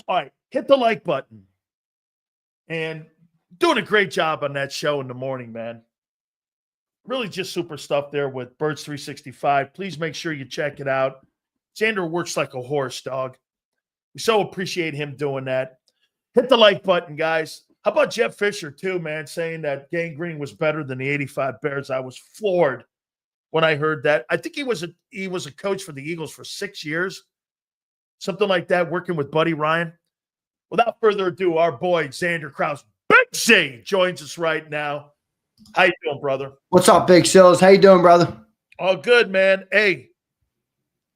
All right, hit the like button. And doing a great job on that show in the morning, man. Really just super stuff there with Birds 365. Please make sure you check it out. Zander works like a horse, dog. We so appreciate him doing that. Hit the like button, guys. How about Jeff Fisher, too, man, saying that Gang Green was better than the 85 Bears? I was floored when I heard that. I think he was a coach for the Eagles for 6 years, something like that, working with Buddy Ryan. Without further ado, our boy Zander Krause, Big Z, joins us right now. How you doing, brother? What's up, Big Sills? How you doing, brother? All good, man. Hey,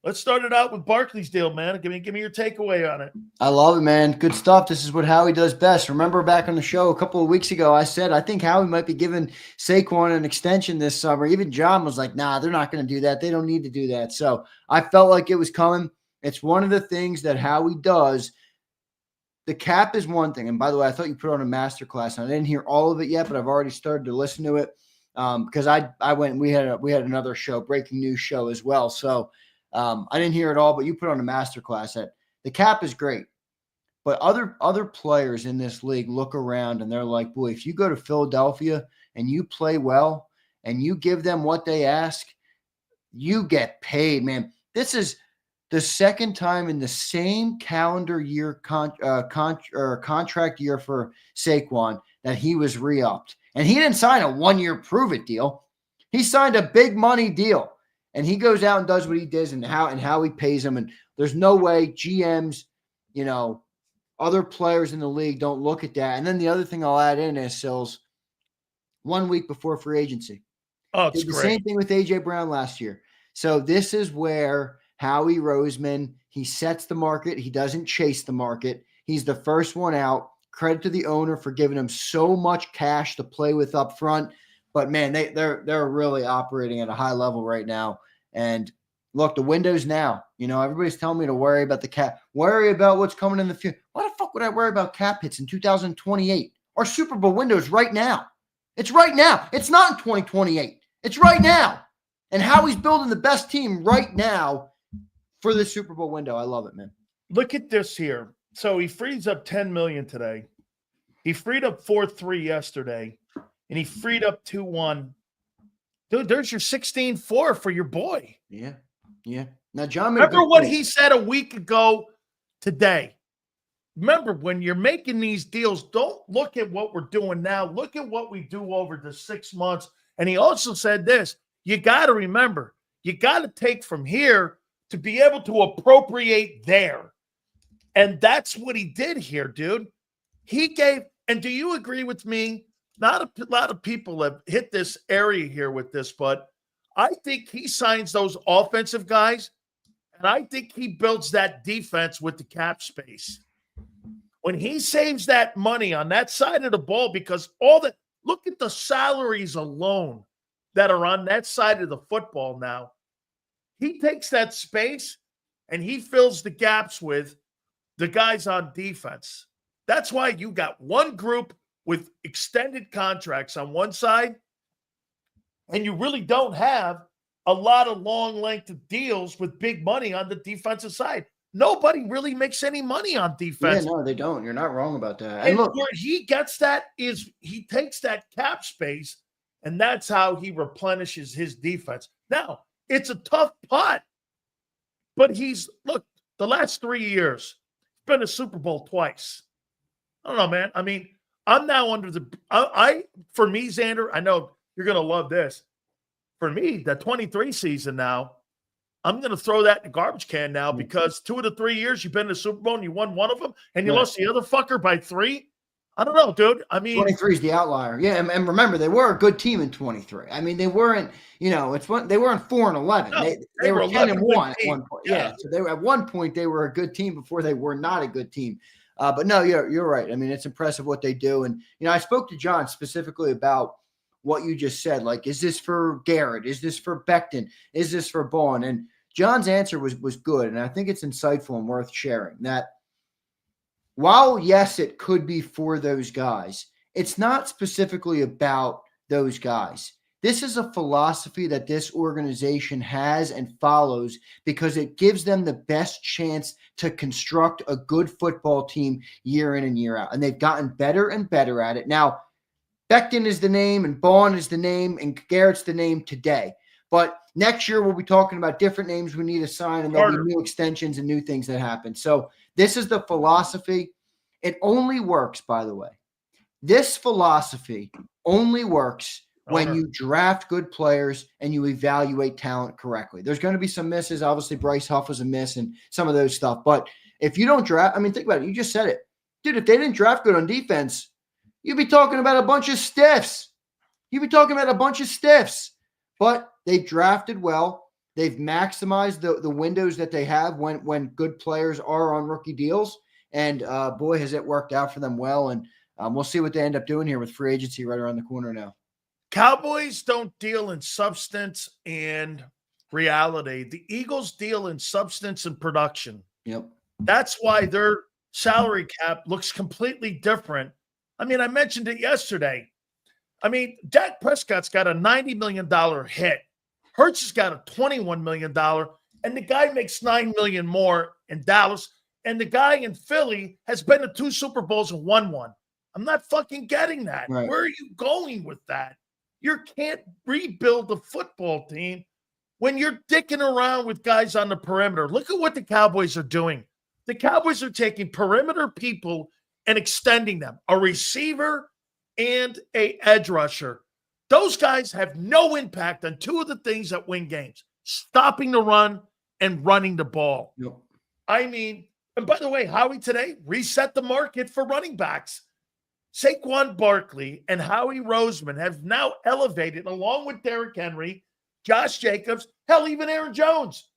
let's start it out with Barkley's deal, man. Give me your takeaway on it. I love it, man. Good stuff. This is what Howie does best. Remember back on the show a couple of weeks ago, I said I think Howie might be giving Saquon an extension this summer. Even John was like, nah, they're not going to do that. They don't need to do that. So I felt like it was coming. It's one of the things that Howie does. The cap is one thing. And by the way, I thought you put on a masterclass. I didn't hear all of it yet, but I've already started to listen to it because I went and we had another show, breaking news show as well. So I didn't hear it all, but you put on a masterclass. That the cap is great, but other players in this league look around and they're like, boy, if you go to Philadelphia and you play well and you give them what they ask, you get paid, man. This is the second time in the same calendar year contract year for Saquon that he was re-upped. And he didn't sign a one-year prove-it deal. He signed a big money deal. And he goes out and does what he does and how he pays them. And there's no way GMs, other players in the league don't look at that. And then the other thing I'll add in is, Sills, 1 week before free agency. Oh, it's did the great. Same thing with A.J. Brown last year. So this is where Howie Roseman, he sets the market. He doesn't chase the market. He's the first one out. Credit to the owner for giving him so much cash to play with up front. But, man, they're really operating at a high level right now. And, look, the window's now. Everybody's telling me to worry about the cap. Worry about what's coming in the future. Why the fuck would I worry about cap hits in 2028? Our Super Bowl window is right now. It's right now. It's not in 2028. It's right now. And Howie's building the best team right now for the Super Bowl window. I love it, man. Look at this here. So he frees up $10 million today. He freed up 4.3 yesterday, and he freed up 2.1. Dude, there's your 16.4 for your boy. Yeah. Now, John, remember what he said a week ago today. Remember, when you're making these deals, don't look at what we're doing now. Look at what we do over the 6 months. And he also said this, you got to remember, you got to take from here to be able to appropriate there. And that's what he did here, dude. He gave, and do you agree with me? Not a lot of people have hit this area here with this, but I think he signs those offensive guys, and I think he builds that defense with the cap space. When he saves that money on that side of the ball, because look at the salaries alone that are on that side of the football now. He takes that space and he fills the gaps with the guys on defense. That's why you got one group with extended contracts on one side, and you really don't have a lot of long length of deals with big money on the defensive side. Nobody really makes any money on defense. Yeah, no, they don't. You're not wrong about that. And look, where he gets that is he takes that cap space, and that's how he replenishes his defense. Now, it's a tough pot, but the last 3 years, been a Super Bowl twice. I don't know, man. I mean, I'm now under for me, Zander, I know you're going to love this. For me, the 23 season now, I'm going to throw that in the garbage can now because 2 of the 3 years you've been in the Super Bowl and you won one of them and you lost the other fucker by 3. I don't know, dude. I mean, 23 is the outlier. Yeah, and remember, they were a good team in 23. I mean, they weren't, they weren't 4-11. No, they were 10-1 at one point. Yeah. So they were at one point they were a good team before they were not a good team. But no, you're right. I mean, it's impressive what they do. And I spoke to John specifically about what you just said. Like, is this for Garrett? Is this for Becton? Is this for Bowen? And John's answer was good, and I think it's insightful and worth sharing. That while, yes, it could be for those guys, it's not specifically about those guys. This is a philosophy that this organization has and follows because it gives them the best chance to construct a good football team year in and year out. And they've gotten better and better at it. Now, Becton is the name and Bond is the name and Garrett's the name today. But next year we'll be talking about different names we need to sign, and there'll be new extensions and new things that happen. So this is the philosophy. It only works, by the way. This philosophy only works when you draft good players and you evaluate talent correctly. There's going to be some misses. Obviously, Bryce Huff was a miss and some of those stuff. But if you don't draft, I mean, think about it. You just said it. Dude, if they didn't draft good on defense, you'd be talking about a bunch of stiffs. But they've drafted well. They've maximized the windows that they have when good players are on rookie deals. And boy, has it worked out for them well. And we'll see what they end up doing here with free agency right around the corner now. Cowboys don't deal in substance and reality. The Eagles deal in substance and production. Yep. That's why their salary cap looks completely different. I mean, I mentioned it yesterday. I mean, Dak Prescott's got a $90 million hit. Hurts has got a $21 million, and the guy makes $9 million more in Dallas. And the guy in Philly has been to 2 Super Bowls and won one. I'm not fucking getting that. Right. Where are you going with that? You can't rebuild the football team when you're dicking around with guys on the perimeter. Look at what the Cowboys are doing. The Cowboys are taking perimeter people and extending them, a receiver and a edge rusher. Those guys have no impact on 2 of the things that win games, stopping the run and running the ball. Yep. I mean, and by the way, Howie today reset the market for running backs. Saquon Barkley and Howie Roseman have now elevated, along with Derrick Henry, Josh Jacobs, hell, even Aaron Jones.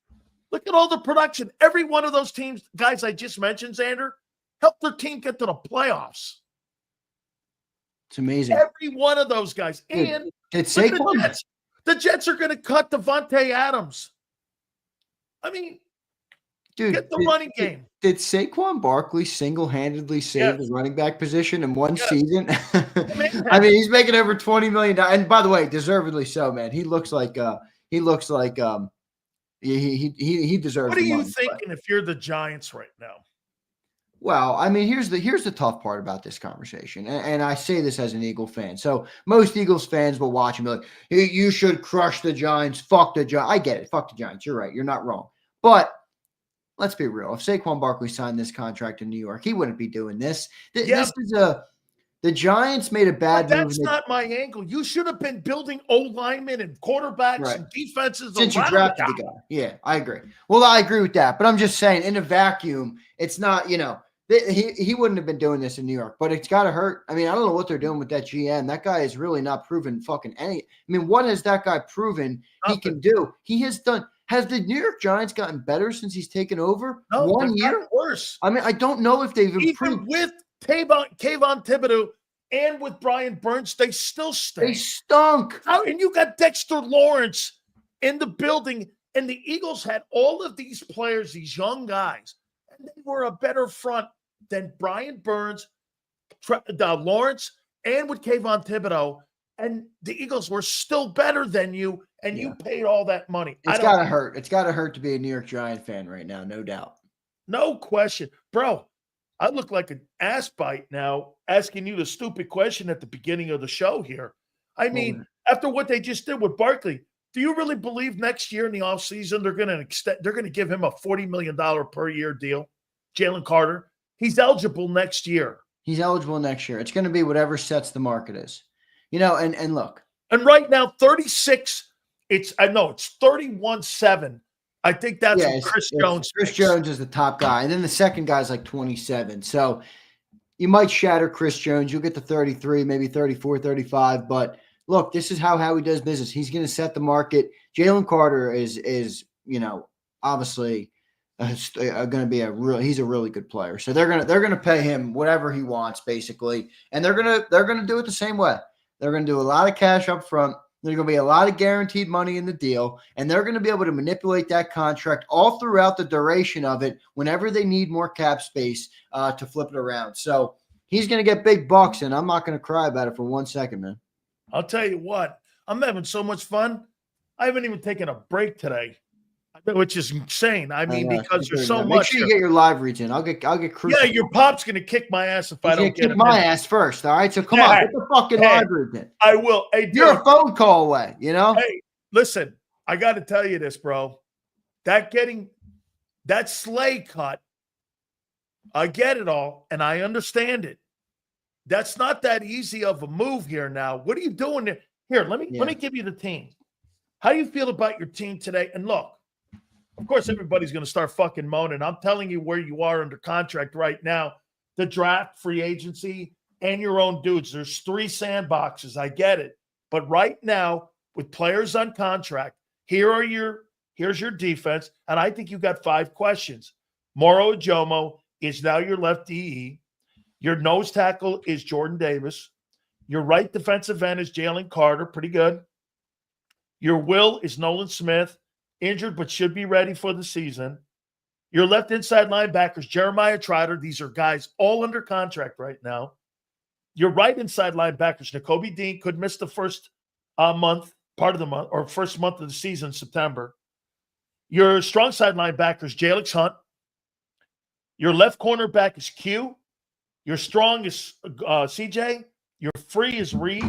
Look at all the production. Every one of those teams, guys I just mentioned, Zander, helped their team get to the playoffs. It's amazing. Every one of those guys. And it's look at Saquon. the Jets are going to cut Devontae Adams. I mean, dude, get the running game. Did Saquon Barkley single-handedly save the running back position in one season? I mean, he's making over $20 million. And by the way, deservedly so, man. He looks like he deserves What are the you money, thinking if you're the Giants right now? Well, I mean, here's the tough part about this conversation, and I say this as an Eagle fan. So most Eagles fans will watch and be like, hey, you should crush the Giants. Fuck the Giants. I get it. Fuck the Giants. You're right. You're not wrong. But let's be real. If Saquon Barkley signed this contract in New York, he wouldn't be doing this. This is the Giants made a bad move. That's not my angle. You should have been building O-linemen and quarterbacks and defenses. Since you drafted the guy. Yeah, I agree. Well, I agree with that. But I'm just saying, in a vacuum, it's not, he wouldn't have been doing this in New York, but it's got to hurt. I mean, I don't know what they're doing with that GM. That guy has really not proven fucking any. I mean, what has that guy proven he can do? He has done. Has the New York Giants gotten better since he's taken over? No, 1 year? Worse. I mean, I don't know if they've improved. Even with Kayvon Thibodeau and with Brian Burns, they still stink. They stunk. And you got Dexter Lawrence in the building, and the Eagles had all of these players, these young guys, and they were a better front than Brian Burns, Lawrence, and with Kayvon Thibodeau. And the Eagles were still better than you, and you paid all that money. It's got to hurt. It's got to hurt to be a New York Giant fan right now, no doubt. No question. Bro, I look like an ass bite now asking you the stupid question at the beginning of the show here. I mean, after what they just did with Barkley, do you really believe next year in the offseason they're going to give him a $40 million per year deal? Jalen Carter, he's eligible next year. He's eligible next year. It's going to be whatever sets the market is. And look. And right now, 36, it's 31-7. I think that's what Chris Jones. Chris Jones is the top guy. And then the second guy is like 27. So you might shatter Chris Jones. You'll get to 33, maybe 34, 35. But look, this is how Howie does business. He's going to set the market. Jalen Carter is obviously going to be he's a really good player. So they're going to pay him whatever he wants, basically. And they're going to do it the same way. They're going to do a lot of cash up front. There's going to be a lot of guaranteed money in the deal, and they're going to be able to manipulate that contract all throughout the duration of it whenever they need more cap space to flip it around. So he's going to get big bucks, and I'm not going to cry about it for 1 second, man. I'll tell you what. I'm having so much fun. I haven't even taken a break today, which is insane. I mean, because there's so Make much sure you here. get your live reads in. I'll get Yeah, crucified. your pop's gonna kick my ass if I He's gonna don't get kick him my in. ass first. All right, so come on, get the fucking live reads in. I will. Hey, dude, you're a phone call away. You know. Hey, listen, I got to tell you this, bro. That sleigh cut, I get it all, and I understand it. That's not that easy of a move here now. What are you doing there? Here, let me give you the team. How do you feel about your team today? And look, of course, everybody's going to start fucking moaning. I'm telling you where you are under contract right now. The draft, free agency, and your own dudes. There's 3 sandboxes. I get it. But right now, with players on contract, here's your defense. And I think you got 5 questions. Moro Ajomo is now your left DE. Your nose tackle is Jordan Davis. Your right defensive end is Jalen Carter. Pretty good. Your will is Nolan Smith. Injured, but should be ready for the season. Your left inside linebackers, Jeremiah Trotter. These are guys all under contract right now. Your right inside linebackers, Nakobe Dean, could miss the first part of the month, or first month of the season, September. Your strong side linebackers, Jalix Hunt. Your left cornerback is Q. Your strong is CJ. Your free is Reed.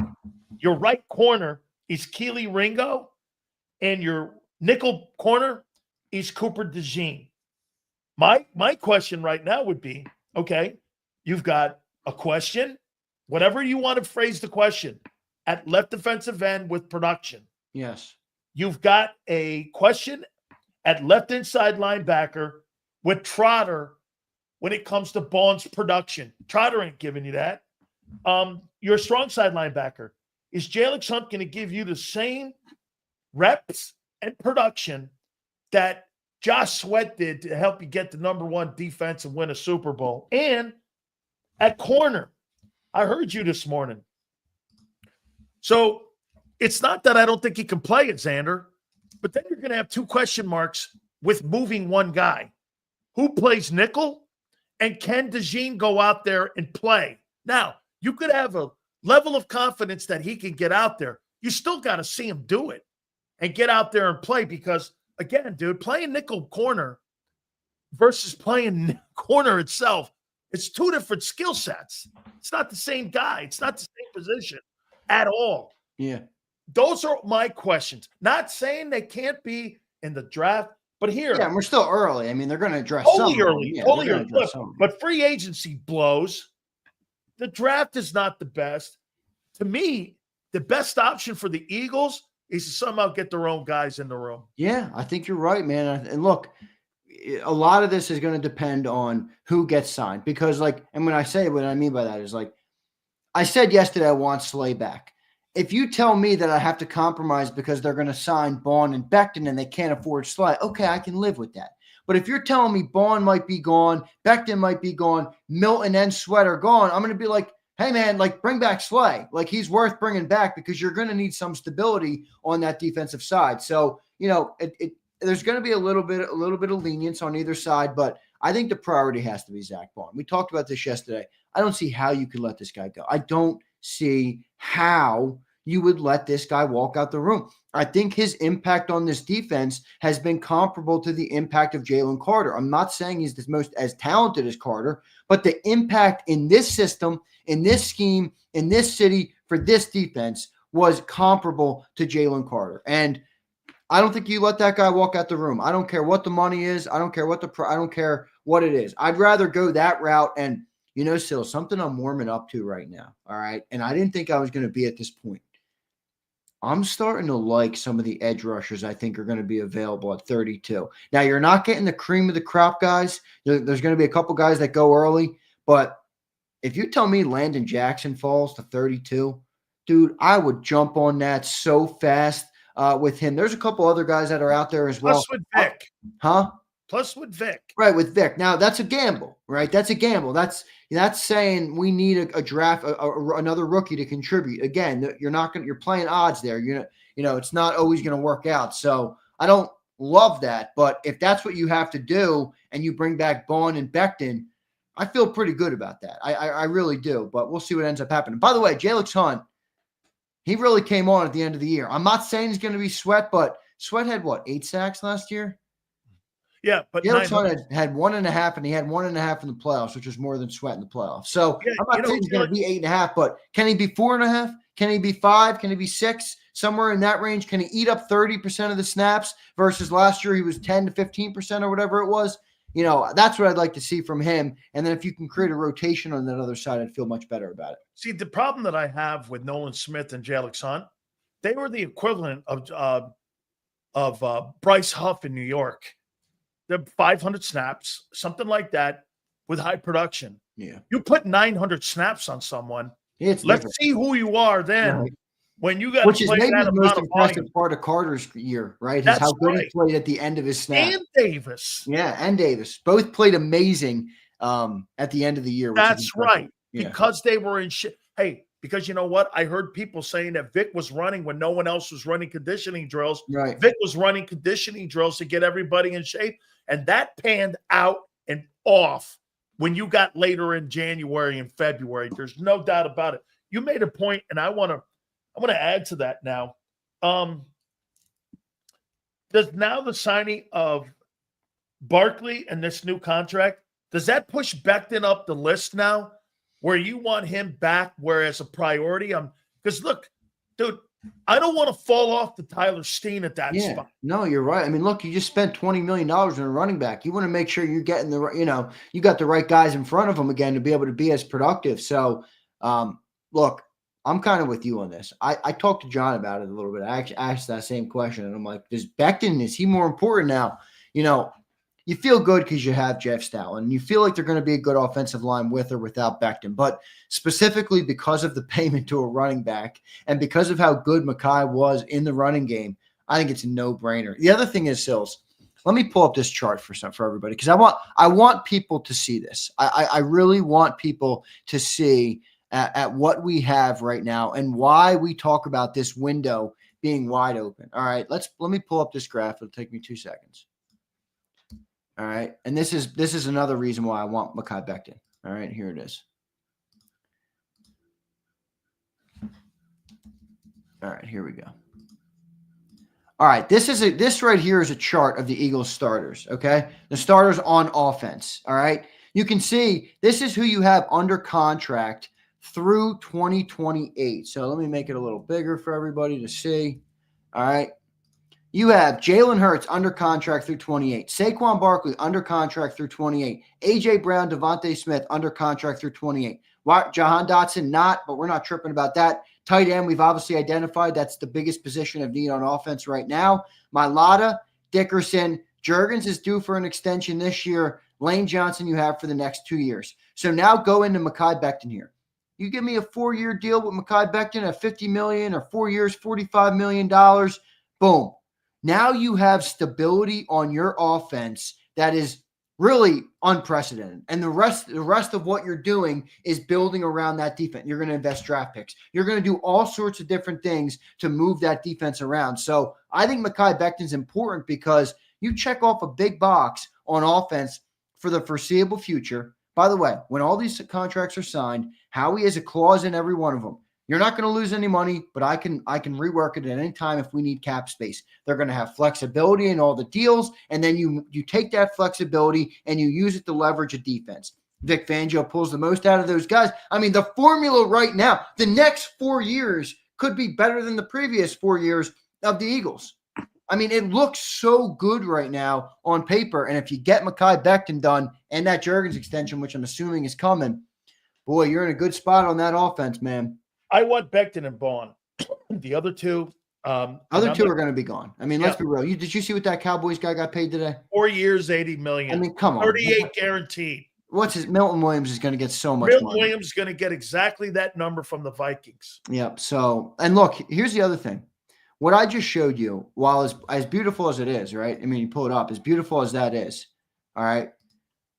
Your right corner is Keely Ringo. And your nickel corner is Cooper DeJean. My question right now would be, okay, you've got a question, whatever you want to phrase the question, at left defensive end with production. Yes. You've got a question at left inside linebacker with Trotter when it comes to Bond's production. Trotter ain't giving you that. Your strong side linebacker. Is Jalix Hunt going to give you the same reps and production that Josh Sweat did to help you get the #1 defense and win a Super Bowl? And at corner, I heard you this morning. So it's not that I don't think he can play it, Zander, but then you're going to have 2 question marks with moving one guy. Who plays nickel? And can DeJean go out there and play? Now, you could have a level of confidence that he can get out there. You still got to see him do it and get out there and play because, again, dude, playing nickel corner versus playing corner itself, it's 2 different skill sets. It's not the same guy. It's not the same position at all. Yeah. Those are my questions. Not saying they can't be in the draft, but here. Yeah, we're still early. I mean, they're going to address totally early. Yeah, totally early. But free agency blows. The draft is not the best. To me, the best option for the Eagles is to somehow get their own guys in the room. Yeah, I think you're right, man. And look, a lot of this is going to depend on who gets signed because, and when I say what I mean by that is I said yesterday I want Slay back. If you tell me that I have to compromise because they're going to sign Bond and Becton and they can't afford Slay, okay, I can live with that. But if you're telling me Bond might be gone, Becton might be gone, Milton and Sweat are gone, I'm going to be like, hey, man, bring back Slay. He's worth bringing back because you're going to need some stability on that defensive side. So, there's going to be a little bit of lenience on either side, but I think the priority has to be Zach Bond. We talked about this yesterday. I don't see how you could let this guy go. I don't see how you would let this guy walk out the room. I think his impact on this defense has been comparable to the impact of Jalen Carter. I'm not saying he's the most as talented as Carter, but the impact in this system, in this scheme, in this city for this defense was comparable to Jalen Carter. And I don't think you let that guy walk out the room. I don't care what the money is. I don't care I don't care what it is. I'd rather go that route. And still something I'm warming up to right now. All right. And I didn't think I was going to be at this point. I'm starting to like some of the edge rushers I think are going to be available at 32. Now, you're not getting the cream of the crop guys. There's going to be a couple guys that go early. But if you tell me Landon Jackson falls to 32, dude, I would jump on that so fast with him. There's a couple other guys that are out there as well. Plus with Vic. Plus with Vic. Right, with Vic. Now, that's a gamble, right? That's a gamble. That's saying we need a draft, another rookie to contribute. Again, you're playing odds there. It's not always going to work out. So I don't love that. But if that's what you have to do and you bring back Bond and Becton, I feel pretty good about that. I really do. But we'll see what ends up happening. By the way, Jalix Hunt, He really came on at the end of the year. I'm not saying he's going to be Sweat, but Sweat had what, 8 sacks last year? Yeah, but Jalen Hunt had 1.5, and he had 1.5 in the playoffs, which was more than Sweat in the playoffs. So yeah, I'm not saying he's going to be 8.5, but can he be 4.5? Can he be 5? Can he be 6? Somewhere in that range? Can he eat up 30% of the snaps versus last year he was 10 to 15% or whatever it was? You know, that's what I'd like to see from him. And then if you can create a rotation on that other side, I'd feel much better about it. See, the problem that I have with Nolan Smith and Jalen Hunt, they were the equivalent of Bryce Huff in New York. They're 500 snaps, something like that, with high production. Yeah. You put 900 snaps on someone. Let's see who you are then. Right. When you got which to is play maybe that the most amount of impressive volume. part of Carter's year, right? That's Is how good right. he played at the end of his snap. And Davis. Yeah, and Davis. Both played amazing at the end of the year. Which That's right. Yeah. Because they were in shit. Hey, because you know what? I heard people saying that Vic was running when no one else was running conditioning drills. Right. Vic was running conditioning drills to get everybody in shape. And that panned out and off when you got later in January and February. There's no doubt about it. You made a point, and I want to add to that now. Does now the signing of Barkley and this new contract, does that push Becton up the list now where you want him back where as a priority? Because look, dude, I don't want to fall off to Tyler Steen at that spot. No, you're right. I mean, look, you just spent $20 million on a running back. You want to make sure you're getting the right, you got the right guys in front of him again to be able to be as productive. So, look, I'm kind of with you on this. I talked to John about it a little bit. I actually asked that same question, and I'm like, is he more important now? You feel good because you have Jeff Stoutland, and you feel like they're going to be a good offensive line with or without Becton. But specifically because of the payment to a running back and because of how good Mekhi was in the running game, I think it's a no-brainer. The other thing is, Sills, let me pull up this chart for everybody because I want people to see this. I really want people to see at what we have right now and why we talk about this window being wide open. All right, let me pull up this graph. It'll take me 2 seconds. All right, and this is another reason why I want Mekhi Becton. All right, here it is. All right, here we go. All right, this right here is a chart of the Eagles starters, okay? The starters on offense, all right? You can see this is who you have under contract through 2028. So let me make it a little bigger for everybody to see. All right. You have Jalen Hurts under contract through 28. Saquon Barkley under contract through 28. A.J. Brown, Devontae Smith under contract through 28. Jahan Dotson not, but we're not tripping about that. Tight end, we've obviously identified that's the biggest position of need on offense right now. Mailata, Dickerson, Juergens is due for an extension this year. Lane Johnson you have for the next 2 years. So now go into Mekhi Becton here. You give me a 4-year deal with Mekhi Becton at $50 million or 4 years, $45 million. Boom. Now you have stability on your offense that is really unprecedented. And the rest of what you're doing is building around that defense. You're going to invest draft picks. You're going to do all sorts of different things to move that defense around. So I think Mekhi Becton's important because you check off a big box on offense for the foreseeable future. By the way, when all these contracts are signed, Howie has a clause in every one of them. You're not going to lose any money, but I can rework it at any time if we need cap space. They're going to have flexibility in all the deals, and then you take that flexibility and you use it to leverage a defense. Vic Fangio pulls the most out of those guys. I mean, the formula right now, the next 4 years could be better than the previous 4 years of the Eagles. I mean, it looks so good right now on paper, and if you get Mekhi Becton done and that Juergens extension, which I'm assuming is coming, boy, you're in a good spot on that offense, man. I want Becton and Bond. The other two. Other two are going to be gone. I mean, let's be real. Did you see what that Cowboys guy got paid today? 4 years, $80 million. I mean, come on. 38 guaranteed. Milton Williams is going to get so much Milton money. Williams is going to get exactly that number from the Vikings. Yep. So, and look, here's the other thing. What I just showed you, while as beautiful as it is, right? I mean, you pull it up, as beautiful as that is, all right?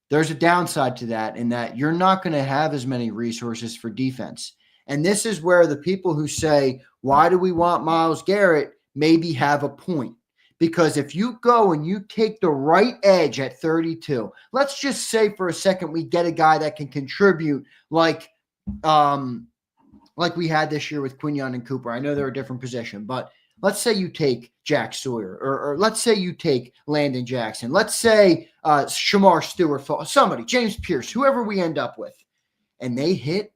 There's a downside to that in that you're not going to have as many resources for defense. And this is where the people who say, why do we want Myles Garrett, maybe have a point. Because if you go and you take the right edge at 32, let's just say for a second we get a guy that can contribute like like we had this year with Quinyon and Cooper. I know they're a different position, but let's say you take Jack Sawyer, or let's say you take Landon Jackson. Let's say Shamar Stewart, somebody, James Pierce, whoever we end up with, and they hit,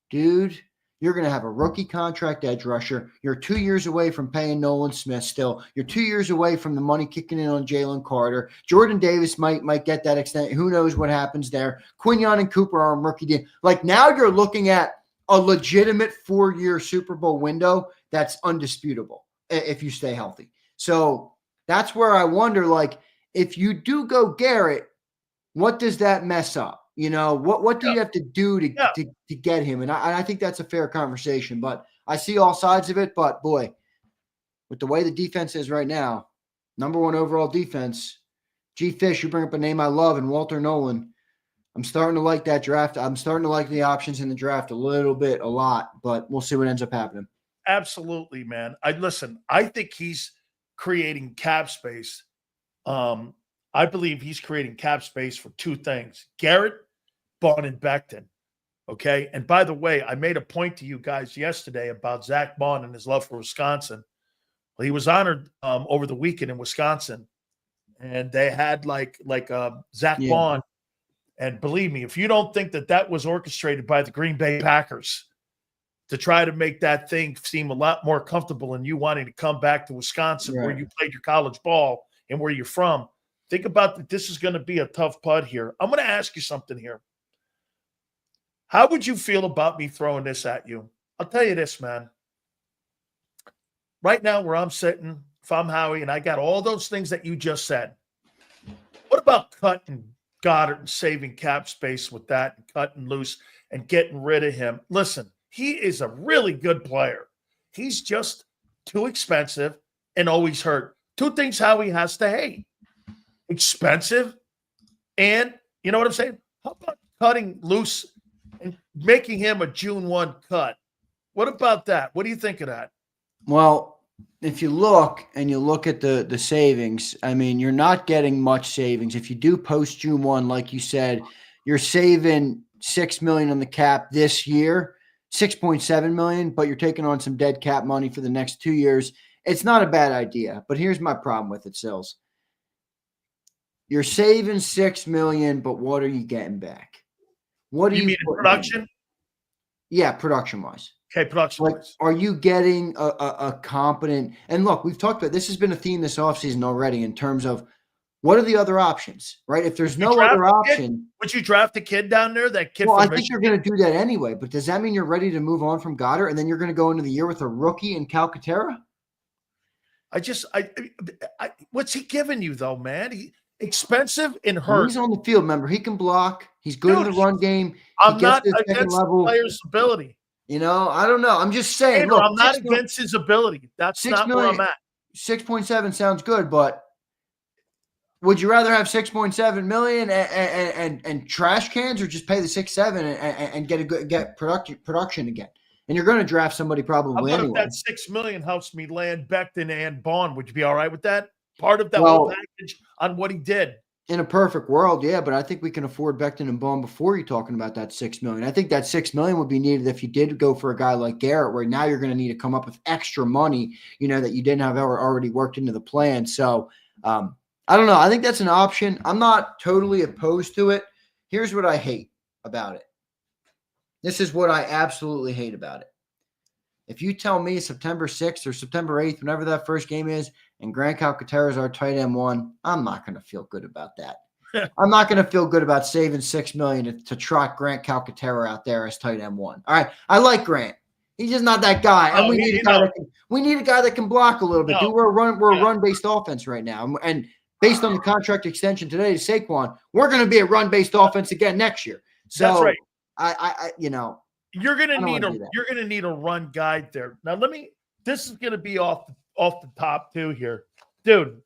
dude, you're going to have a rookie contract edge rusher. You're 2 years away from paying Nolan Smith still. You're 2 years away from the money kicking in on Jalen Carter. Jordan Davis might get that extent. Who knows what happens there? Quinyon and Cooper are on rookie deal. Like, now you're looking at a legitimate 4-year Super Bowl window that's undisputable if you stay healthy. So that's where I wonder, like, if you do go Garrett, what does that mess up? You know, what do you have to do to get him? And I think that's a fair conversation, but I see all sides of it. But boy, with the way the defense is right now, number 1 overall defense, G. Fish, you bring up a name I love, and Walter Nolan. I'm starting to like that draft. I'm starting to like the options in the draft a lot, but we'll see what ends up happening. Absolutely, man. I think he's creating cap space. I believe he's creating cap space for 2 things: Garrett, Bond, and Becton. Okay. And by the way, I made a point to you guys yesterday about Zach Bond and his love for Wisconsin. Well, he was honored over the weekend in Wisconsin, and they had like Zach Bond. And believe me, if you don't think that was orchestrated by the Green Bay Packers to try to make that thing seem a lot more comfortable and you wanting to come back to Wisconsin, where you played your college ball and where you're from, think about that. This is going to be a tough putt here. I'm going to ask you something here. How would you feel about me throwing this at you? I'll tell you this, man. Right now where I'm sitting, if I'm Howie and I got all those things that you just said, what about cutting Goddard and saving cap space with that and cutting loose and getting rid of him? Listen, he is a really good player. He's just too expensive and always hurt. 2 things Howie has to hate: expensive, and you know what I'm saying? How about cutting loose and making him a June 1 cut? What about that? What do you think of that? Well, if you look at the savings, I mean, you're not getting much savings. If you do post June 1, like you said, you're saving $6 million on the cap this year, $6.7 million, but you're taking on some dead cap money for the next 2 years. It's not a bad idea, but here's my problem with it, Sills. You're saving $6 million, but what are you getting back? What do you mean in production? Yeah, production-wise. Okay, production-wise. Like, are you getting a competent – and look, we've talked about – this has been a theme this offseason already in terms of what are the other options, right? If there's no other option – would you draft a kid down there, that kid? Well, I think you're going to do that anyway, but does that mean you're ready to move on from Goddard and then you're going to go into the year with a rookie in Calcaterra? What's he giving you, though, man? Expensive and hurt. Well, he's on the field, remember. He can block. He's good in the run game. I'm not against the player's ability. You know, I don't know. I'm just saying. Hey, look, I'm not against his ability. That's not where I'm at. 6.7 sounds good, but would you rather have 6.7 million and trash cans, or just pay the 6.7 and get production again? And you're going to draft somebody probably anyway. If that $6 million helps me land Becton and Bond, would you be all right with that? Part of that whole package on what he did. In a perfect world, yeah, but I think we can afford Becton and Bond before you're talking about that $6 million. I think that $6 million would be needed if you did go for a guy like Garrett, where now you're going to need to come up with extra money, you know, that you didn't have already worked into the plan. So I don't know. I think that's an option. I'm not totally opposed to it. Here's what I hate about it. This is what I absolutely hate about it. If you tell me September 6th or September 8th, whenever that first game is, and Grant Calcaterra is our tight end 1, I'm not going to feel good about that. I'm not going to feel good about saving $6 million to trot Grant Calcaterra out there as tight end 1. All right, I like Grant. He's just not that guy. And we need a guy that can block a little bit. Dude, we're a run-based offense right now. And based on the contract extension today to Saquon, we're going to be a run-based offense again next year. So that's right. I you know, you're going to need a run guide there. Now this is going to be off the top too here. Dude,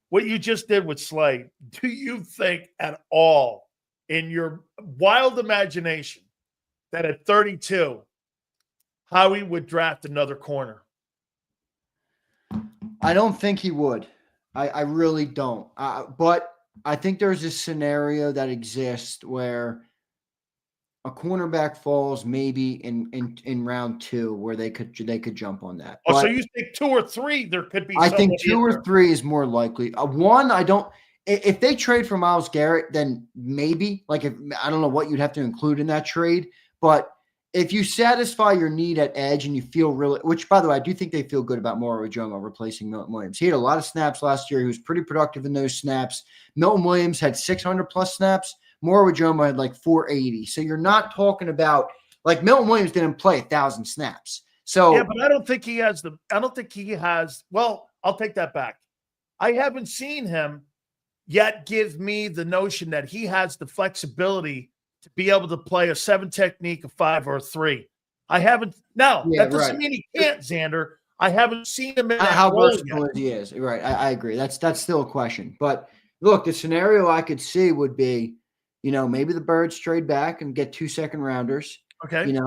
what you just did with Slay, do you think at all in your wild imagination that at 32, Howie would draft another corner? I don't think he would. I really don't. But I think there's a scenario that exists where a cornerback falls maybe in round 2 where they could jump on that. Oh, so But you think 2 or 3, there could be I think somebody 2 in or there. 3 is more likely. One, I don't. If they trade for Myles Garrett, then maybe. Like, if I don't know what you'd have to include in that trade, but if you satisfy your need at edge and you feel really, which by the way, I do think they feel good about Moro Ojomo replacing Milton Williams. He had a lot of snaps last year. He was pretty productive in those snaps. Milton Williams had 600 plus snaps. Moro Ojomo had like 480. So you're not talking about like Milton Williams didn't play 1,000 snaps. So Yeah, but I don't think he has well, I'll take that back. I haven't seen him yet give me the notion that he has the flexibility to be able to play a 7 technique, a 5, or a 3. I haven't. Now, that doesn't mean he can't, Zander. I haven't seen him in that how role versatile yet. he is. Right. I agree. That's still a question. But look, the scenario I could see would be, maybe the Birds trade back and get 2 second rounders, Okay.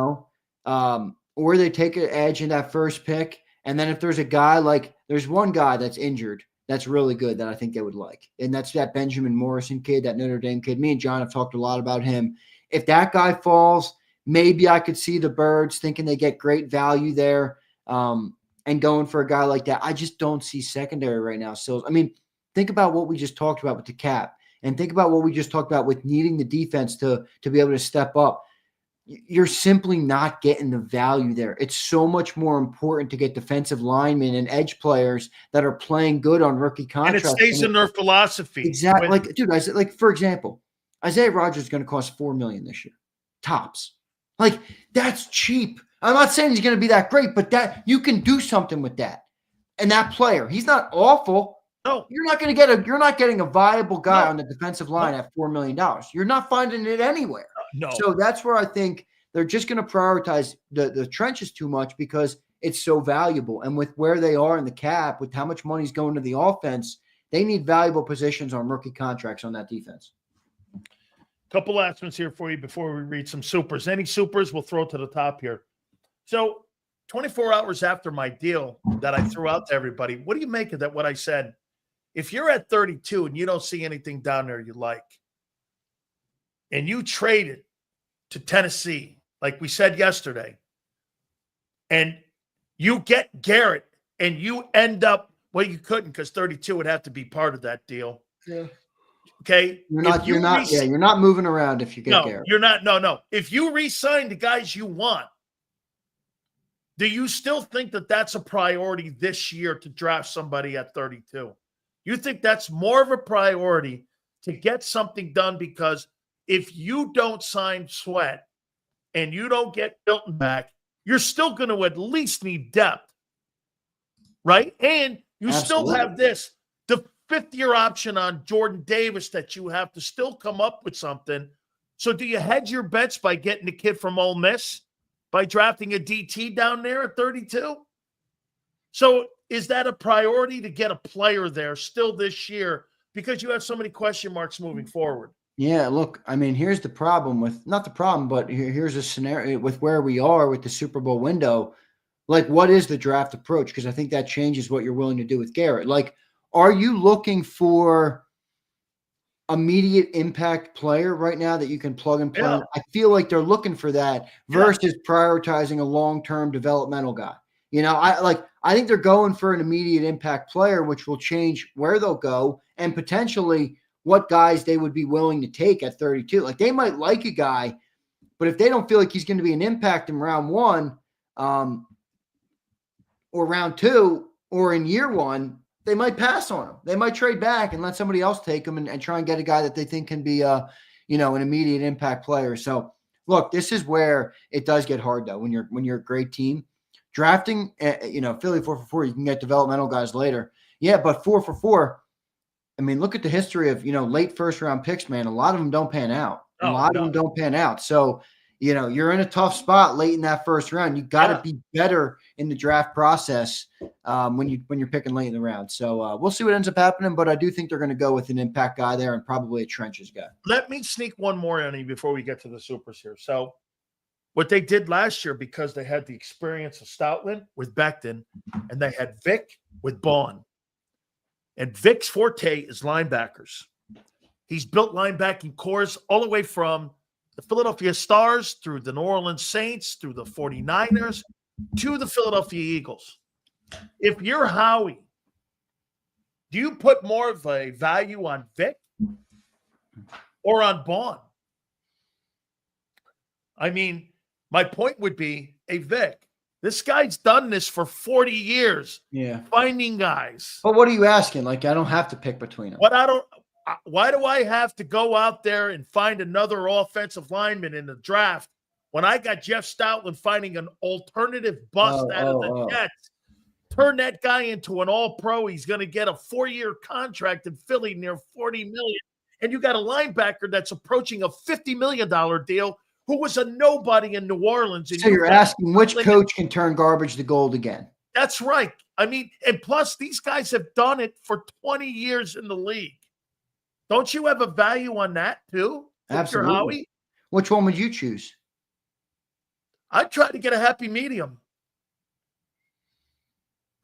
Or they take an edge in that first pick. And then if there's a guy there's one guy that's injured that's really good that I think they would like. And that's that Benjamin Morrison kid, that Notre Dame kid. Me and John have talked a lot about him. If that guy falls, maybe I could see the Birds thinking they get great value there and going for a guy like that. I just don't see secondary right now. So, I mean, think about what we just talked about with the cap and think about what we just talked about with needing the defense to be able to step up. You're simply not getting the value there. It's so much more important to get defensive linemen and edge players that are playing good on rookie contracts. And it stays in their philosophy. Exactly. For example, Isaiah Rodgers is going to cost $4 million this year. Tops. That's cheap. I'm not saying he's going to be that great, but that you can do something with that. And that player, he's not awful. No. You're not getting a viable guy on the defensive line at $4 million. You're not finding it anywhere. No. So that's where I think they're just going to prioritize the trenches too much because it's so valuable. And with where they are in the cap, with how much money's going to the offense, they need valuable positions on rookie contracts on that defense. Couple last ones here for you before we read some supers. Any supers we'll throw to the top here. So 24 hours after my deal that I threw out to everybody, what do you make of that? What I said, if you're at 32 and you don't see anything down there you like, and you trade it to Tennessee, like we said yesterday, and you get Garrett and you end up, well, you couldn't because 32 would have to be part of that deal. Yeah. Okay. You're not moving around if you get Garrett. You're not. No. If you re-sign the guys you want, do you still think that that's a priority this year to draft somebody at 32? You think that's more of a priority to get something done because if you don't sign Sweat and you don't get Milton back, you're still going to at least need depth, right? And you still have the 5th-year option on Jordan Davis that you have to still come up with something. So do you hedge your bets by getting the kid from Ole Miss, by drafting a DT down there at 32? So is that a priority to get a player there still this year because you have so many question marks moving forward? Yeah, look, I mean, here's the problem not the problem, but here's a scenario with where we are with the Super Bowl window. What is the draft approach? Because I think that changes what you're willing to do with Garrett. Are you looking for immediate impact player right now that you can plug and play? Yeah. I feel like they're looking for that versus prioritizing a long-term developmental guy. I think they're going for an immediate impact player, which will change where they'll go and potentially what guys they would be willing to take at 32. They might like a guy, but if they don't feel like he's going to be an impact in round 1 or round 2 or in year 1, they might pass on him. They might trade back and let somebody else take him and try and get a guy that they think can be an immediate impact player. So look, this is where it does get hard though. When you're a great team, drafting, Philly 4-for-4, you can get developmental guys later. Yeah, but 4-for-4. I mean, look at the history of, late first round picks, man. A lot of them don't pan out. A lot of them don't pan out. So, you're in a tough spot late in that first round. You got to be better in the draft process when you're picking late in the round. So we'll see what ends up happening, but I do think they're going to go with an impact guy there and probably a trenches guy. Let me sneak one more in before we get to the supers here. So what they did last year, because they had the experience of Stoutland with Becton and they had Vic with Bond. And Vic's forte is linebackers. He's built linebacking cores all the way from the Philadelphia Stars, through the New Orleans Saints, through the 49ers, to the Philadelphia Eagles. If you're Howie, do you put more of a value on Vic or on Bond? I mean, my point would be, hey, Vic, this guy's done this for 40 years. Yeah. Finding guys. But what are you asking? Like, I don't have to pick between them. Why do I have to go out there and find another offensive lineman in the draft when I got Jeff Stoutland finding an alternative bust out of the Jets? Turn that guy into an all-pro. He's going to get a 4-year contract in Philly near $40 million. And you got a linebacker that's approaching a $50 million deal who was a nobody in New Orleans. So you're asking which coach can turn garbage to gold again? That's right. I mean, and plus these guys have done it for 20 years in the league. Don't you have a value on that too? Absolutely. Howie? Which one would you choose? I'd try to get a happy medium.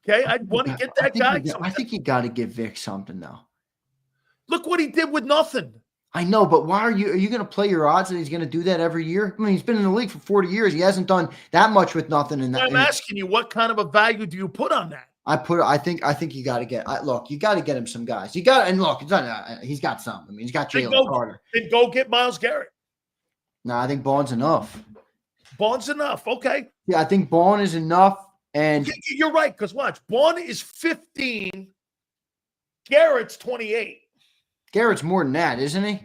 Okay, I'd want to get that guy. I think you got to give Vic something, though. Look what he did with nothing. I know, but why are you going to play your odds that he's going to do that every year? I mean, he's been in the league for 40 years. He hasn't done that much with nothing in that. I'm asking you, what kind of a value do you put on that? I think you got to get. Look, you got to get him some guys. You got, and look, he's got some. I mean, he's got Jalen Carter. Then go get Myles Garrett. No, I think Bond's enough. Bond's enough. Okay. Yeah, I think Bond is enough. And you're right, because watch, Bond is 15. Garrett's 28. Garrett's more than that, isn't he?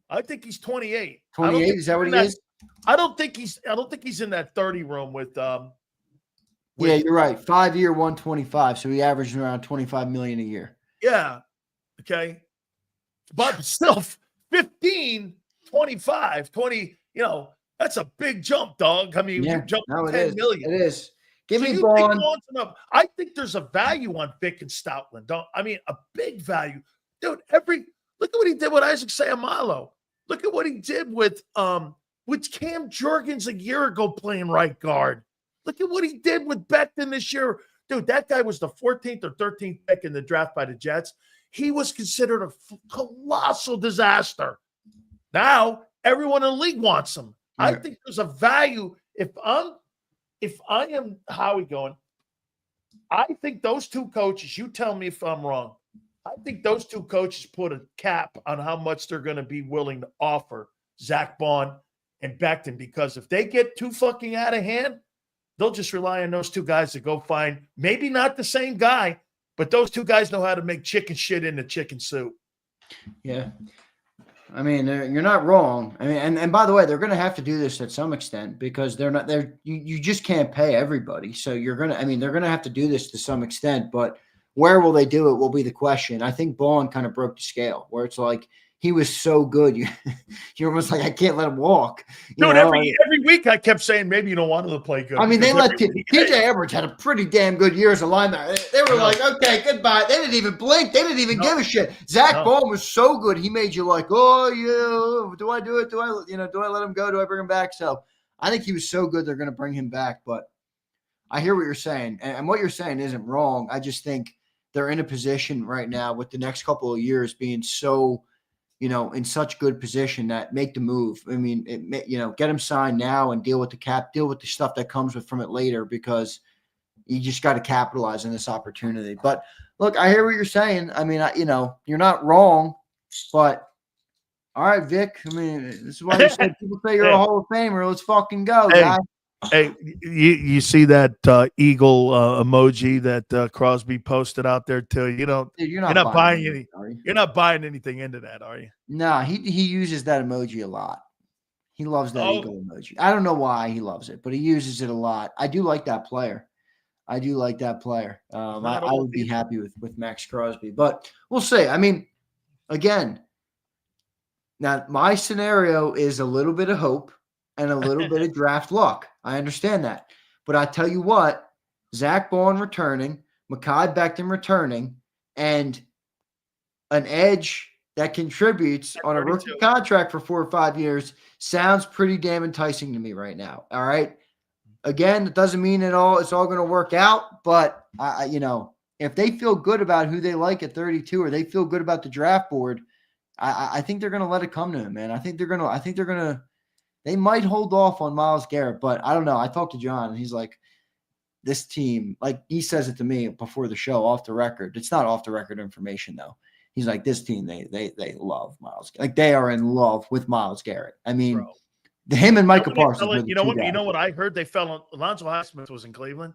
I think he's 28. 28, is that what he is? I don't think he's in that 30 room with yeah, you're right. 5-year, 125. So he averaged around 25 million a year. Yeah. Okay. But still 15, 25, 20, that's a big jump, dog. I mean, you jumped 10 million. It is. Give me Bond. I think there's a value on Vic and Stoutland. A big value. Dude, look at what he did with Isaac Seumalo. Look at what he did with Cam Jurgens a year ago playing right guard. Look at what he did with Becton this year. Dude, that guy was the 14th or 13th pick in the draft by the Jets. He was considered a colossal disaster. Now, everyone in the league wants him. I think there's a value. If I am Howie going, I think those two coaches, you tell me if I'm wrong, I think those two coaches put a cap on how much they're going to be willing to offer Zach Bond and Becton, because if they get too fucking out of hand, they'll just rely on those two guys to go find maybe not the same guy, but those two guys know how to make chicken shit into chicken soup. Yeah. I mean, you're not wrong. I mean, and by the way, they're going to have to do this at some extent because you just can't pay everybody. So they're going to have to do this to some extent, but where will they do it will be the question. I think Bond kind of broke the scale where it's like he was so good. You're almost like, I can't let him walk. Dude, every week I kept saying, maybe you don't want him to play good. I mean, they let TJ Edwards had a pretty damn good year as a linebacker. They were like, okay, goodbye. They didn't even blink. They didn't even give a shit. Zach Bond was so good. He made you like, oh, yeah, do I do it? Do I let him go? Do I bring him back? So I think he was so good. They're going to bring him back, but I hear what you're saying. And what you're saying isn't wrong. I just think they're in a position right now with the next couple of years being so, in such good position that make the move. I mean, get him signed now and deal with the cap, deal with the stuff that comes from it later, because you just got to capitalize on this opportunity. But look, I hear what you're saying. I mean, you're not wrong, but all right, Vic. I mean, this is why you said people say you're a Hall of Famer. Let's fucking go, guys. Hey, you see that eagle emoji that Crosby posted out there too? Dude, you're not buying any. You're not buying anything into that, are you? No, he uses that emoji a lot. He loves that eagle emoji. I don't know why he loves it, but he uses it a lot. I do like that player. I would be happy with Max Crosby, but we'll see. I mean, again, now my scenario is a little bit of hope and a little bit of draft luck. I understand that. But I tell you what, Zach Bond returning, Mekhi Becton returning, and an edge that contributes on a rookie contract for 4 or 5 years sounds pretty damn enticing to me right now. All right. Again, it doesn't mean it's all going to work out, but if they feel good about who they like at 32 or they feel good about the draft board, I think they're going to let it come to him, man. I think they're going to they might hold off on Myles Garrett, but I don't know. I talked to John, and he's like, this team, like he says it to me before the show, off the record. It's not off the record information though. He's like, this team, they love Myles. Like they are in love with Myles Garrett. I mean, him and Micah Parsons. You know what I heard? They fell on Alonzo Highsmith was in Cleveland.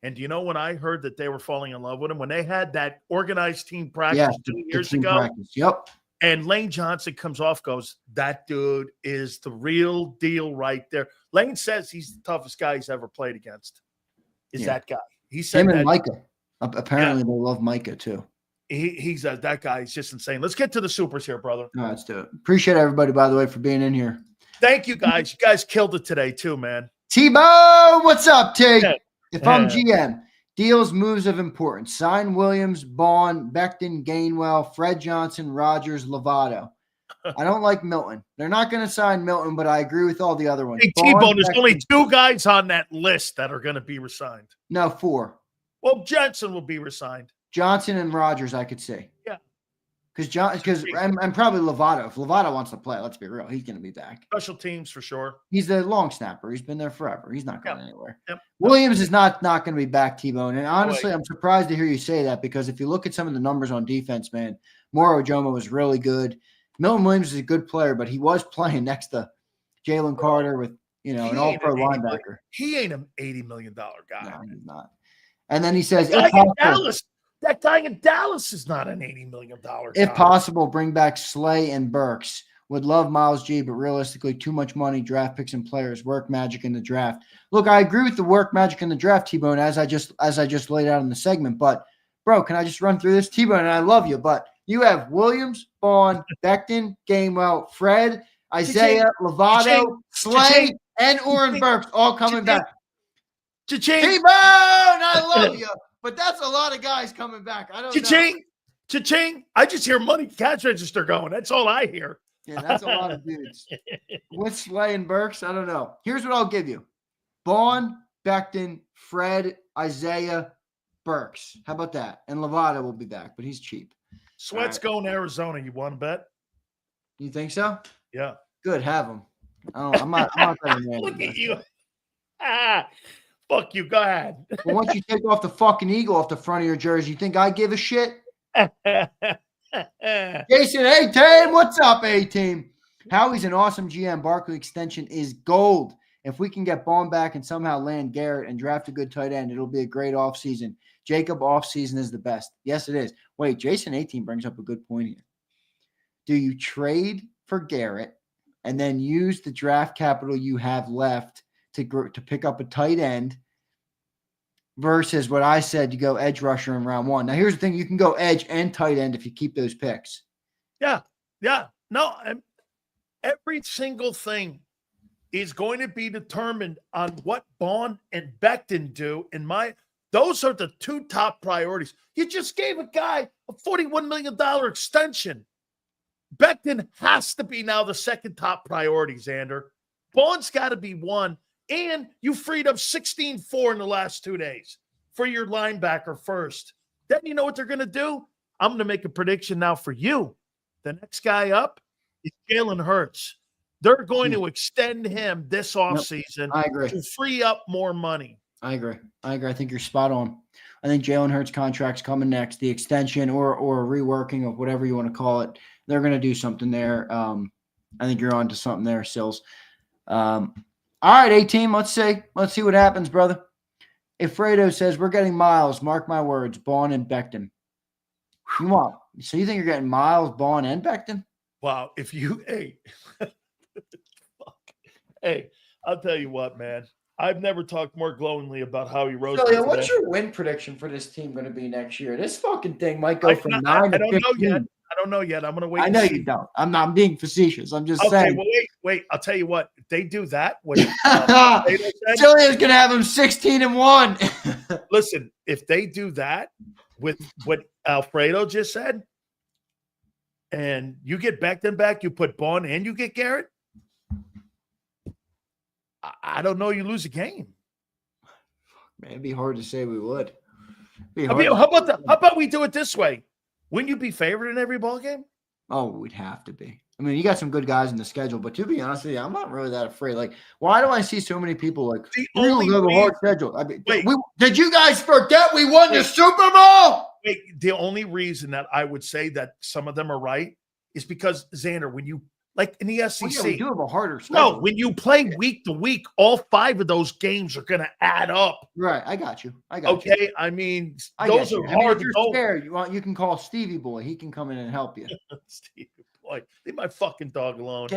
And do you know when I heard that they were falling in love with him? When they had that organized team practice 2 years ago. Practice. Yep. And Lane Johnson comes off, goes, that dude is the real deal right there. Lane says he's the toughest guy he's ever played against. That guy. He said him and Micah. Apparently they love Micah too. He's that guy. He's just insane. Let's get to the supers here, brother. All right, let's do it. Appreciate everybody, by the way, for being in here. Thank you, guys. You guys killed it today too, man. T-Bo, what's up, T? If I'm GM, deals, moves of importance. Sign Williams, Bond, Becton, Gainwell, Fred Johnson, Rodgers, Lovato. I don't like Milton. They're not going to sign Milton, but I agree with all the other ones. Hey, T-Bone, there's only 2 guys on that list that are going to be resigned. No, 4. Well, Johnson will be resigned. Johnson and Rodgers, I could see. Yeah. Because I'm probably Lovato. If Lovato wants to play, let's be real, he's going to be back. Special teams for sure. He's the long snapper. He's been there forever. He's not going anywhere. Yep. Williams is not going to be back, T-Bone. And honestly, I'm surprised to hear you say that because if you look at some of the numbers on defense, man, Moro Ojomo was really good. Milton Williams is a good player, but he was playing next to Jalen Carter with, an all-pro linebacker. He ain't an $80 million guy. No, he's not. And then he says, that guy in Dallas is not an $80 million guy. If possible, bring back Slay and Burks. Would love Miles G, but realistically, too much money, draft picks and players, work magic in the draft. Look, I agree with the work magic in the draft, T-Bone, as I just laid out in the segment. But, bro, can I just run through this? T-Bone, and I love you, but you have Williams, Bond, Becton, Gainwell, Fred, Isaiah, Lovato, Slay, and Oren Burks all coming back. T-Bone, I love you, but that's a lot of guys coming back. I don't know. Cha-ching. I just hear money cash register going. That's all I hear. Yeah, that's a lot of dudes. With Slay and Burks, I don't know. Here's what I'll give you. Bond, Becton, Fred, Isaiah, Burks. How about that? And Lovato will be back, but he's cheap. Sweat's going to Arizona. You want to bet? You think so? Yeah. Good. Have him. I'm not Look at you. Fuck you. Go ahead. Well, once you take off the fucking eagle off the front of your jersey, you think I give a shit? Jason A-Team, what's up, A-Team? Howie's an awesome GM. Barkley extension is gold. If we can get Bond back and somehow land Garrett and draft a good tight end, it'll be a great offseason. JAKIB offseason is the best. Yes, it is. Wait, Jason A-Team brings up a good point here. Do you trade for Garrett and then use the draft capital you have left to pick up a tight end versus what I said, you go edge rusher in round 1? Now, here's the thing. You can go edge and tight end if you keep those picks. Yeah. No, every single thing is going to be determined on what Bond and Becton do. Those are the 2 top priorities. You just gave a guy a $41 million extension. Becton has to be now the second top priority, Zander. Bond's got to be 1. And you freed up 16-4 in the last 2 days for your linebacker first. Then you know what they're going to do? I'm going to make a prediction now for you. The next guy up is Jalen Hurts. They're going to extend him this offseason to free up more money. I agree. I think you're spot on. I think Jalen Hurts' contract's coming next, the extension or reworking of whatever you want to call it. They're going to do something there. I think you're on to something there, Sills. All right, A-Team, let's see what happens, brother. If Fredo says we're getting Miles, mark my words, Bond and Becton. So you think you're getting Miles, Bond, and Becton? Wow. Hey, I'll tell you what, man. I've never talked more glowingly about Howie Roseman. Sileo, what's your win prediction for this team going to be next year? This fucking thing might go from 9 to 15. I don't know yet. I'm going to wait. I know you don't. I'm not being facetious. I'm just saying. Well, wait. I'll tell you what. If they do that, Sileo's going to have him 16-1. Listen, if they do that with what Alfredo just said, and you get Becton back, you put Bond and you get Garrett, I don't know. You lose a game. Man, it'd be hard to say we would. How about we do it this way? Wouldn't you be favored in every ball game? Oh, we'd have to be. I mean, you got some good guys in the schedule, but to be honest with you, I'm not really that afraid. Like, why do I see so many people like, we're going to go to a hard schedule? I mean, did you guys forget we won the Super Bowl? The only reason that I would say that some of them are right is because, Zander, when you, like in the SEC, we do have a harder schedule. No, when you play week to week, all 5 of those games are going to add up. Right, I got you. Okay, I mean, those are hard. If you're scared, you can call Stevie Boy. He can come in and help you. Stevie Boy, leave my fucking dog alone.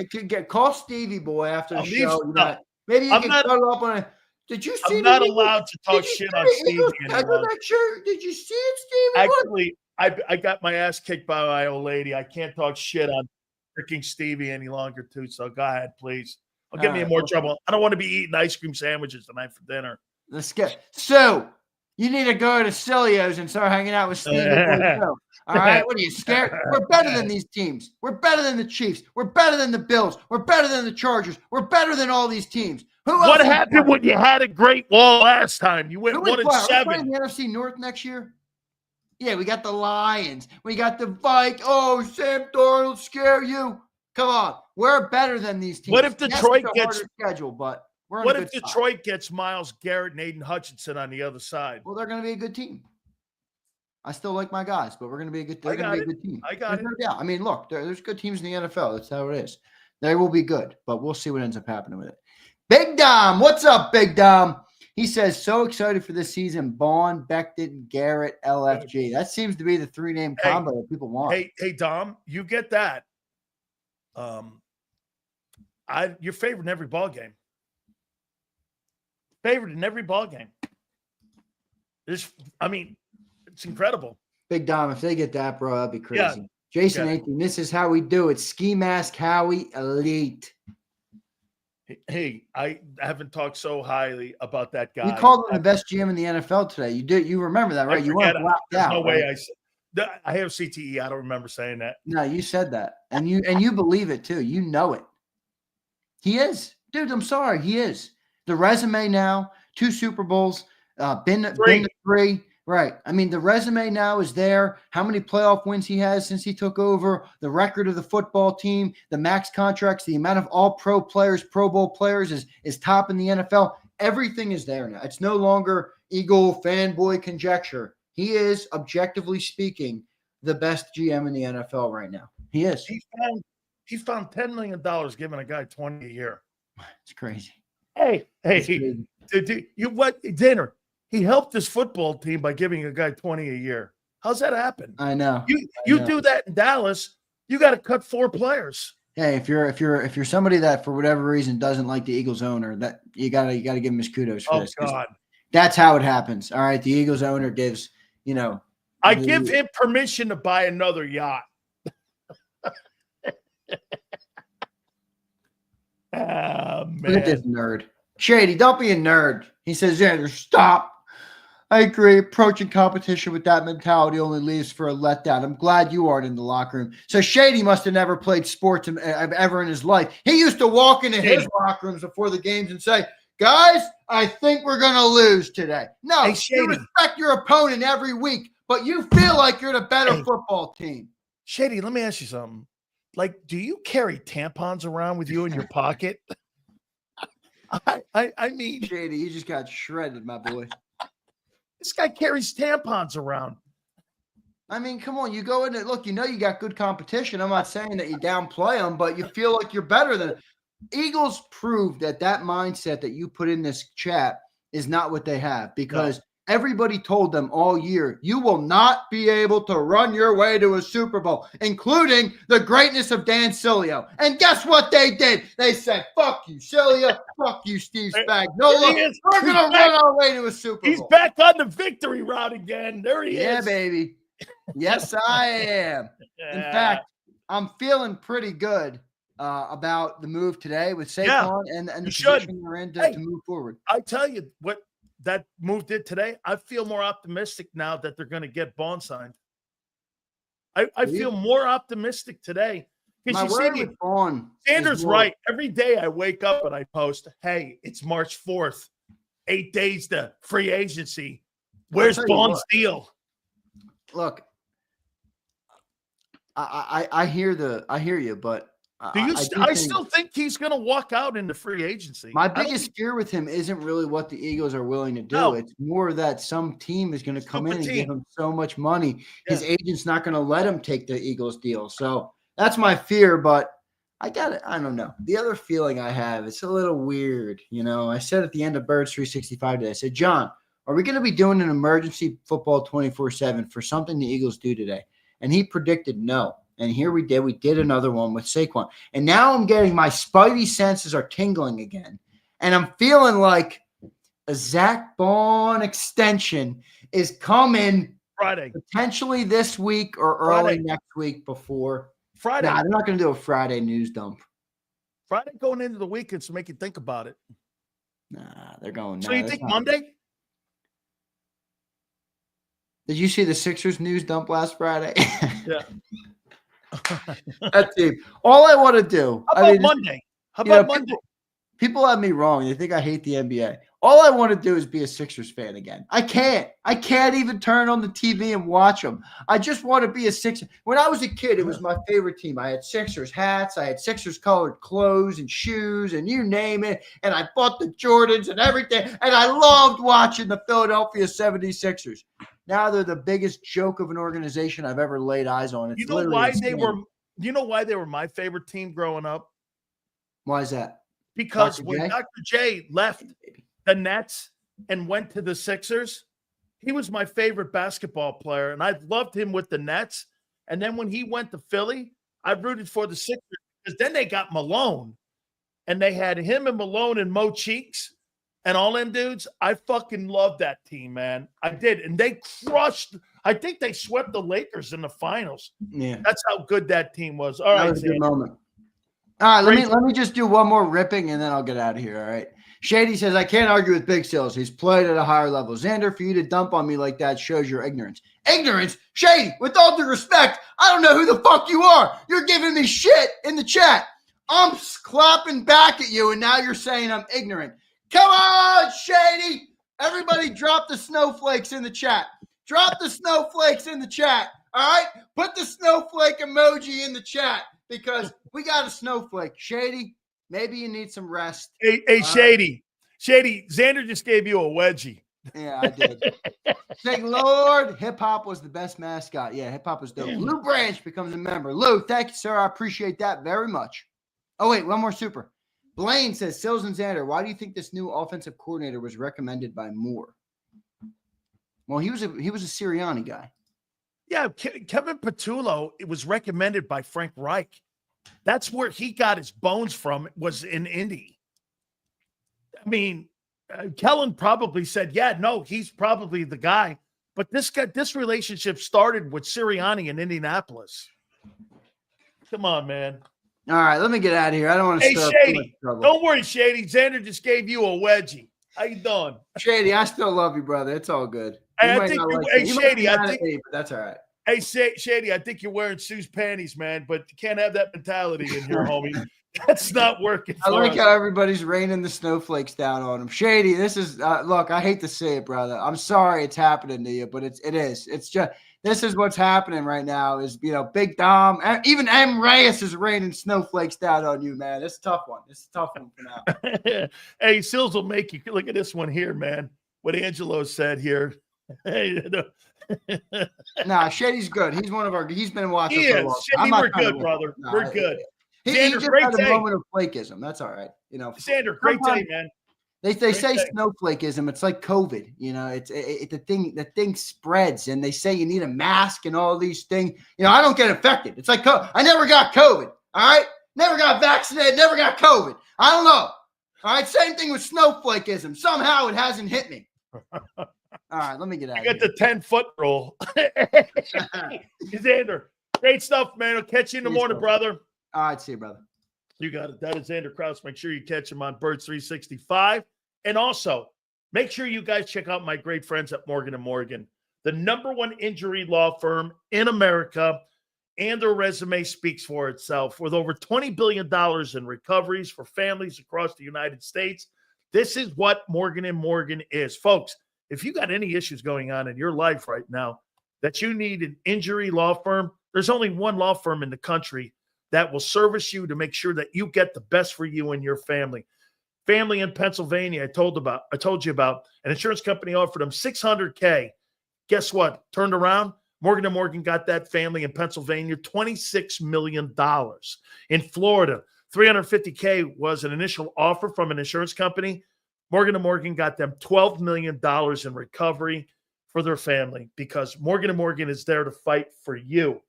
Call Stevie Boy after the show. Maybe you can cuddle up on it. Did you see? I'm not allowed to talk shit on Stevie anymore. Did you see it, Stevie? Actually, I got my ass kicked by my old lady. I can't talk shit on freaking Stevie any longer, too. So go ahead, please. Don't get me in more trouble. I don't want to be eating ice cream sandwiches tonight for dinner. Let's get so. You need to go to Sileo's and start hanging out with Stevie Boy. All right, what are you scared? We're better than these teams. We're better than the Chiefs. We're better than the Bills. We're better than the Chargers. We're better than all these teams. What happened when you had a great wall last time? You went 1-7. We're playing the NFC North next year. Yeah, we got the Lions. We got the Vikings. Oh, Sam Darnold scare you? Come on, we're better than these teams. What if Detroit gets schedule? But what if Detroit gets Myles Garrett and Aiden Hutchinson on the other side? Well, they're going to be a good team. I still like my guys, but we're going to be a good. They're going to be a good team. I got it. No doubt. I mean, look, there's good teams in the NFL. That's how it is. They will be good, but we'll see what ends up happening with it. Big Dom, what's up, Big Dom? He says, so excited for this season. Bond, Becton, Garrett, LFG. That seems to be the 3-name combo that people want. Hey, Dom, you get that. You're favored in every ball game. Favored in every ball game. It's incredible. Big Dom, if they get that, bro, that'd be crazy. Yeah. Jason 18, this is how we do it. Ski Mask Howie Elite. Hey, I haven't talked so highly about that guy. You called him the best GM in the NFL today. You did. You remember that, right? You weren't blacked out. No way. I have CTE. I don't remember saying that. No, you said that, and you believe it too. You know it. He is, dude. I'm sorry. He is. The resume now, 2 Super Bowls, been to 3. Right. I mean, the resume now is there. How many playoff wins he has since he took over, the record of the football team, the max contracts, the amount of all-pro players, Pro Bowl players is top in the NFL. Everything is there now. It's no longer Eagle fanboy conjecture. He is, objectively speaking, the best GM in the NFL right now. He is. He found $10 million giving a guy $20 a year. It's crazy. Hey, Dinner. He helped his football team by giving a guy $20 a year. How's that happen? I know. You do that in Dallas, you got to cut 4 players. Hey, if you're somebody that for whatever reason doesn't like the Eagles owner, that you gotta give him his kudos for this. God. That's how it happens. All right. The Eagles owner gives, I give him permission to buy another yacht. Man. Look at this nerd. Shady, don't be a nerd. He says, Xander, stop. I agree. Approaching competition with that mentality only leaves for a letdown. I'm glad you aren't in the locker room. So Shady must have never played sports ever in his life. He used to walk into his locker rooms before the games and say, guys, I think we're going to lose today. No, you respect your opponent every week, but you feel like you're the better football team. Shady, let me ask you something. Like, do you carry tampons around with you in your pocket? I mean, Shady, you just got shredded, my boy. This guy carries tampons around. I mean, come on. You go in and look, you got good competition. I'm not saying that you downplay them, but you feel like you're better than it. Eagles proved that mindset that you put in this chat is not what they have, because everybody told them all year, you will not be able to run your way to a Super Bowl, including the greatness of Dan Sileo. And guess what they did? They said, fuck you, Sileo. Fuck you, Steve Spagnuolo. We're going to run our way to a Super Bowl. He's back on the victory route again. There he is. Yeah, baby. Yes, I am. In fact, I'm feeling pretty good about the move today with Saquon and the position we're in to move forward. I tell you what that move did today. I feel more optimistic now that they're going to get Bond signed. I feel more optimistic today. My word with Bond. Zander's right. Every day I wake up and I post, hey, it's March 4th. 8 days to free agency. Where's Bond's deal? Look, I hear you, but I still think he's going to walk out into free agency. My biggest fear with him isn't really what the Eagles are willing to do. No. It's more that some team is going to come in and give him so much money. Yeah. His agent's not going to let him take the Eagles deal. So that's my fear, but I got it. I don't know. The other feeling I have, it's a little weird. You know, I said at the end of Birds 365 today, I said, John, are we going to be doing an emergency football 24/7 for something the Eagles do today? And he predicted no. And here we did. We did another one with Saquon. And now I'm getting my spidey senses are tingling again. And I'm feeling like a Zach Bond extension is coming Friday, potentially this week or early next week before. Friday. Nah, they're not going to do a Friday news dump. Friday going into the weekend to make you think about it. Nah, they're going. So you think Monday? Did you see the Sixers news dump last Friday? Yeah. That team. All I want to do. How about Monday? How about Monday? People have me wrong. They think I hate the NBA. All I want to do is be a Sixers fan again. I can't. I can't even turn on the TV and watch them. I just want to be a Sixers. When I was a kid, it was my favorite team. I had Sixers hats. I had Sixers colored clothes and shoes and you name it. And I bought the Jordans and everything. And I loved watching the Philadelphia 76ers. Now they're the biggest joke of an organization I've ever laid eyes on. It's you know why they were? You know why they were my favorite team growing up? Why is that? Because when Dr. J left the Nets and went to the Sixers, he was my favorite basketball player, and I loved him with the Nets. And then when he went to Philly, I rooted for the Sixers because then they got Malone, and they had him and Malone and Mo Cheeks. And all them dudes, I fucking loved that team, man. I did. And they crushed. I think they swept the Lakers in the finals. Yeah. That's how good that team was. All right. That was a good moment. All right, let me just do one more ripping and then I'll get out of here. All right. Shady says, I can't argue with Big Sills. He's played at a higher level. Xander, for you to dump on me like that shows your ignorance. Ignorance? Shady, with all due respect, I don't know who the fuck you are. You're giving me shit in the chat. I'm clapping back at you and now you're saying I'm ignorant. Come on, Shady. Everybody drop the snowflakes in the chat. Drop the snowflakes in the chat. All right? Put the snowflake emoji in the chat because we got a snowflake. Shady, maybe you need some rest. Hey, Shady. Shady, Xander just gave you a wedgie. Yeah, I did. Thank Lord, hip-hop was the best mascot. Yeah, hip-hop was dope. Lou Branch becomes a member. Lou, thank you, sir. I appreciate that very much. Oh, wait, one more super. Blaine says, Sills and Xander, why do you think this new offensive coordinator was recommended by Moore? Well, he was a Sirianni guy. Yeah, Kevin Patullo, it was recommended by Frank Reich. That's where he got his bones from, was in Indy. I mean, Kellen probably said, yeah, no, he's probably the guy. But this relationship started with Sirianni in Indianapolis. Come on, man. All right, let me get out of here. I don't want to Hey, Shady, don't worry, Shady. Xander just gave you a wedgie. How you doing? Shady, I still love you, brother. It's all good. Hey, I think Shady, I think but that's all right. Hey, Shady, I think you're wearing Sue's panties, man, but you can't have that mentality in here, homie. That's not working. I like how everybody's raining the snowflakes down on him. Shady, this is look, I hate to say it, brother. I'm sorry it's happening to you, but it is. It's just this is what's happening right now is, Big Dom, even M. Reyes is raining snowflakes down on you, man. It's a tough one. It's a tough one for now. Hey, Sills will make you look at this one here, man. What Angelo said here. Hey, Nah, Shady's good. He's been watching for a long time. We're good, brother. Nah, we're good. He just had a moment of flakeism. That's all right. Xander, great day, man. They say snowflakeism. It's like COVID. It's the thing spreads, and they say you need a mask and all these things. I don't get infected. It's like I never got COVID. All right, never got vaccinated. Never got COVID. I don't know. All right, same thing with snowflakeism. Somehow it hasn't hit me. All right, let me get out. You got the 10-foot rule. Xander, great stuff, man. I'll catch you in the morning, brother. All right, see you, brother. You got it. That is Zander Krause. Make sure you catch him on Birds 365. And also, make sure you guys check out my great friends at Morgan & Morgan, the #1 injury law firm in America, and their resume speaks for itself. With over $20 billion in recoveries for families across the United States, this is what Morgan & Morgan is. Folks, if you got any issues going on in your life right now that you need an injury law firm, there's only one law firm in the country that will service you to make sure that you get the best for you and your family. Family in Pennsylvania, I told you about, an insurance company offered them $600K. Guess what? Turned around. Morgan & Morgan got that family in Pennsylvania $26 million. In Florida, $350K was an initial offer from an insurance company. Morgan & Morgan got them $12 million in recovery for their family because Morgan & Morgan is there to fight for you.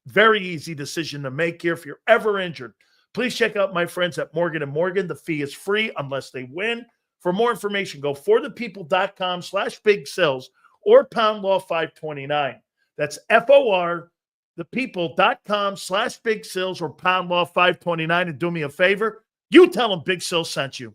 Very easy decision to make here. If you're ever injured, please check out my friends at Morgan & Morgan. The fee is free unless they win. For more information, go forthepeople.com/big sales or pound law 529. That's FOR, thepeople.com/big sales or pound law 529. And do me a favor, you tell them Big Sales sent you.